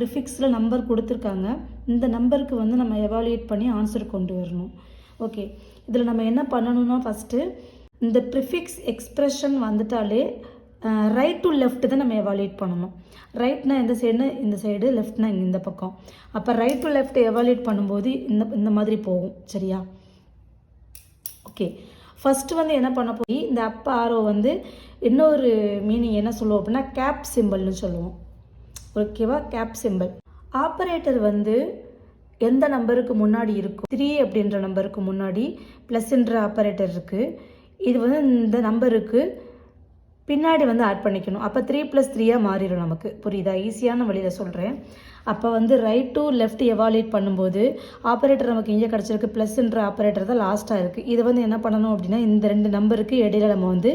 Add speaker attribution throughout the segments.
Speaker 1: ப்ரிஃபிக்ஸில் number கொடுத்துருக்காங்க. இந்த நம்பருக்கு வந்து நம்ம எவாலுவேட் பண்ணி ஆன்சர் கொண்டு வரணும். ஓகே, இதில் நம்ம என்ன பண்ணணும்னா ஃபஸ்ட்டு இந்த ப்ரிஃபிக்ஸ் எக்ஸ்ப்ரெஷன் வந்துட்டாலே ரைட் டு லெஃப்ட் தான் நம்ம எவாலுவேட் பண்ணணும். ரைட்னா எந்த சைடுனா இந்த சைடு, லெஃப்ட்னா இந்த பக்கம். அப்போ ரைட் டு லெஃப்ட் எவாலுவேட் பண்ணும்போது இந்த மாதிரி போகும். சரியா? ஓகே, ஃபஸ்ட்டு வந்து என்ன பண்ண போய் இந்த அப் ஆரோ வந்து இன்னொரு மீனிங் என்ன சொல்லுவோம் அப்படின்னா கேப் சிம்பிள்னு சொல்லுவோம். ஓகேவா? Gap simple. ஆப்பரேட்டர் வந்து எந்த நம்பருக்கு முன்னாடி இருக்கும்? 3 அப்படின்ற நம்பருக்கு முன்னாடி ப்ளஸ்ன்ற ஆப்பரேட்டர் இருக்குது. இது வந்து இந்த நம்பருக்கு பின்னாடி வந்து ஆட் பண்ணிக்கணும். அப்போ 3 + 3 மாறிடும் நமக்கு. புரியுதா? ஈஸியான வழியில் சொல்கிறேன். அப்போ வந்து ரைட் டு லெஃப்ட் எவாலுவேட் பண்ணும்போது ஆப்பரேட்டர் நமக்கு எங்கே கிடச்சிருக்கு? ப்ளஸ்ன்ற ஆப்பரேட்டர் தான் லாஸ்ட்டாக இருக்குது. இது வந்து என்ன பண்ணணும் அப்படின்னா இந்த 2 நம்பருக்கு இடையில நம்ம வந்து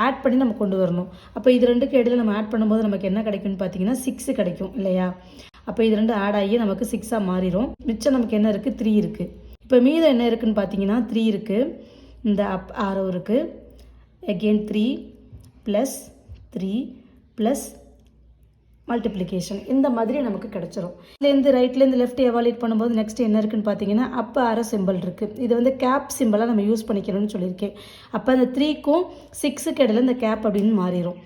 Speaker 1: ஆட் பண்ணி நம்ம கொண்டு வரணும். அப்போ இது 2க்கு இடையில நம்ம ஆட் பண்ணும்போது நமக்கு என்ன கிடைக்கும்னு பார்த்தீங்கன்னா 6 கிடைக்கும் இல்லையா? அப்போ இது 2 ஆட் ஆகி நமக்கு 6 மாறிடும். மிச்சம் நமக்கு என்ன இருக்குது? 3 இருக்குது. இப்போ மீதம் என்ன இருக்குதுன்னு பார்த்தீங்கன்னா 3 இருக்குது. இந்த அப் ஆரோ இருக்குது. அகெயின் 3 + 3 + மல்டிப்ளிகேஷன் இந்த மாதிரி நமக்கு கிடச்சிரும். இதுலேருந்து ரைட்லேருந்து லெஃப்ட் எவாலுவேட் பண்ணும்போது நெக்ஸ்ட் என்ன இருக்குன்னு பார்த்தீங்கன்னா அப் ஆரோ சிம்பிள் இருக்குது. இது வந்து கேப் சிம்பிளாக நம்ம யூஸ் பண்ணிக்கணும்னு சொல்லியிருக்கேன். அப்போ அந்த 3க்கும் 6க்கு இடையில இந்த கேப் அப்படின்னு மாறிடும்.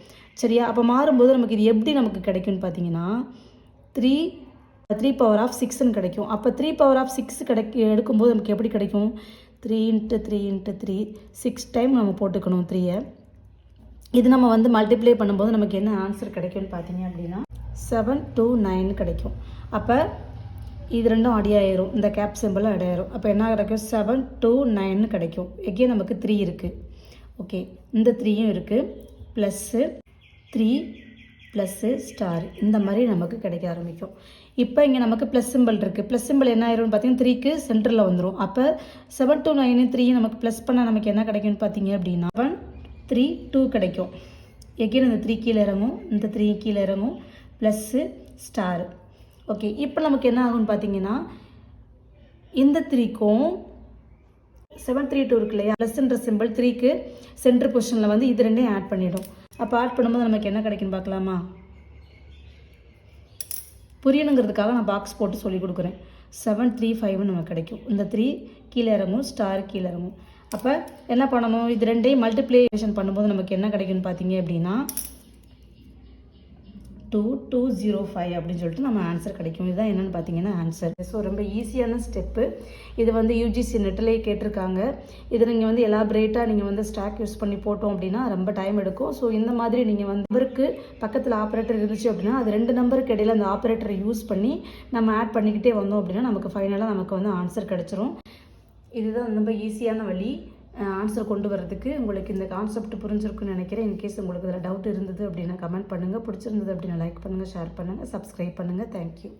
Speaker 1: சரியா? அப்போ மாறும்போது நமக்கு இது எப்படி நமக்கு கிடைக்கும்னு பார்த்தீங்கன்னா 3 பவர் ஆஃப் 6ன்னு கிடைக்கும். அப்போ 3 பவர் ஆஃப் 6 எடுக்கும்போது நமக்கு எப்படி கிடைக்கும்? 3 × 3 × 3 6 டைம் நம்ம போட்டுக்கணும் 3. இது நம்ம வந்து மல்டிப்ளை பண்ணும்போது நமக்கு என்ன ஆன்சர் கிடைக்கும்னு பார்த்தீங்க அப்படின்னா 7 to 9 கிடைக்கும். அப்போ இது 2ம் அடியாயிரும். இந்த கேப் சிம்பிளும் அடியாயிரும். அப்போ என்ன கிடைக்கும்? 7 to 9 கிடைக்கும். எகெயின் நமக்கு 3 இருக்குது. ஓகே, இந்த 3யும் இருக்குது. +3 + ஸ்டார் இந்த மாதிரி நமக்கு கிடைக்க ஆரம்பிக்கும். இப்போ இங்கே நமக்கு ப்ளஸ் சிம்பிள் இருக்குது. ப்ளஸ் சிம்பிள் என்ன ஆயிரும்னு பார்த்தீங்கன்னா 3க்கு சென்டரில் வந்துடும். அப்போ 7 to 9 3 நமக்கு ப்ளஸ் பண்ணால் நமக்கு என்ன கிடைக்கும்னு பார்த்தீங்க அப்படின்னா 7 3 2 கிடைக்கும். எகெயின் இந்த 3 கீழே இறங்கும், இந்த 3 கீழே இறங்கும், ப்ளஸ்ஸு ஸ்டார். ஓகே, இப்போ நமக்கு என்ன ஆகும்னு பார்த்தீங்கன்னா இந்த 3க்கும் 7 3 2 இருக்கு இல்லையா? ப்ளஸ்ன்ற சிம்பிள் 3க்கு சென்டர் பொசிஷனில் வந்து இது 2யும் ஆட் பண்ணிடும். அப்போ ஆட் பண்ணும்போது நமக்கு என்ன கிடைக்குன்னு பார்க்கலாமா? புரியணுங்கிறதுக்காக நான் பாக்ஸ் போட்டு சொல்லி கொடுக்குறேன். 7 3 5 நமக்கு கிடைக்கும். இந்த 3 கீழே இறங்கும், ஸ்டார் கீழே இறங்கும். அப்போ என்ன பண்ணணும்? இது 2யும் மல்டிப்ளிகேஷன் பண்ணும்போது நமக்கு என்ன கிடைக்குன்னு பார்த்தீங்க அப்படின்னா 2205 அப்படின்னு சொல்லிட்டு நம்ம ஆன்சர் கிடைக்கும். இதுதான் என்னென்னு பார்த்தீங்கன்னா ஆன்சர். ஸோ ரொம்ப ஈஸியான ஸ்டெப்பு. இது வந்து யூஜிசி நெட்டிலே கேட்டிருக்காங்க. இது நீங்கள் வந்து எலாபரேட்டாக நீங்கள் வந்து ஸ்டாக் யூஸ் பண்ணி போட்டோம் அப்படின்னா ரொம்ப டைம் எடுக்கும். ஸோ இந்த மாதிரி நீங்கள் வந்து நம்பருக்கு பக்கத்தில் ஆப்ரேட்டர் இருந்துச்சு அப்படின்னா அது 2 நம்பருக்கு இடையில அந்த ஆப்ரேட்டரை யூஸ் பண்ணி நம்ம ஆட் பண்ணிக்கிட்டே வந்தோம் அப்படின்னா நமக்கு ஃபைனலாக நமக்கு வந்து ஆன்சர் கிடச்சிரும். இதுதான் ரொம்ப ஈஸியான வழி ஆன்சர் கொண்டு வரதுக்கு. உங்களுக்கு இந்த கான்செப்ட் புரிஞ்சிருக்குன்னு நினைக்கிறேன். இன்கேஸ் உங்களுக்கு இதில் டவுட் இருந்தது அப்படின்னா கமெண்ட் பண்ணுங்கள். பிடிச்சிருந்தது அப்படின்னா லைக் பண்ணுங்கள், ஷேர் பண்ணுங்கள், சப்ஸ்கிரைப் பண்ணுங்கள். தேங்க்யூ.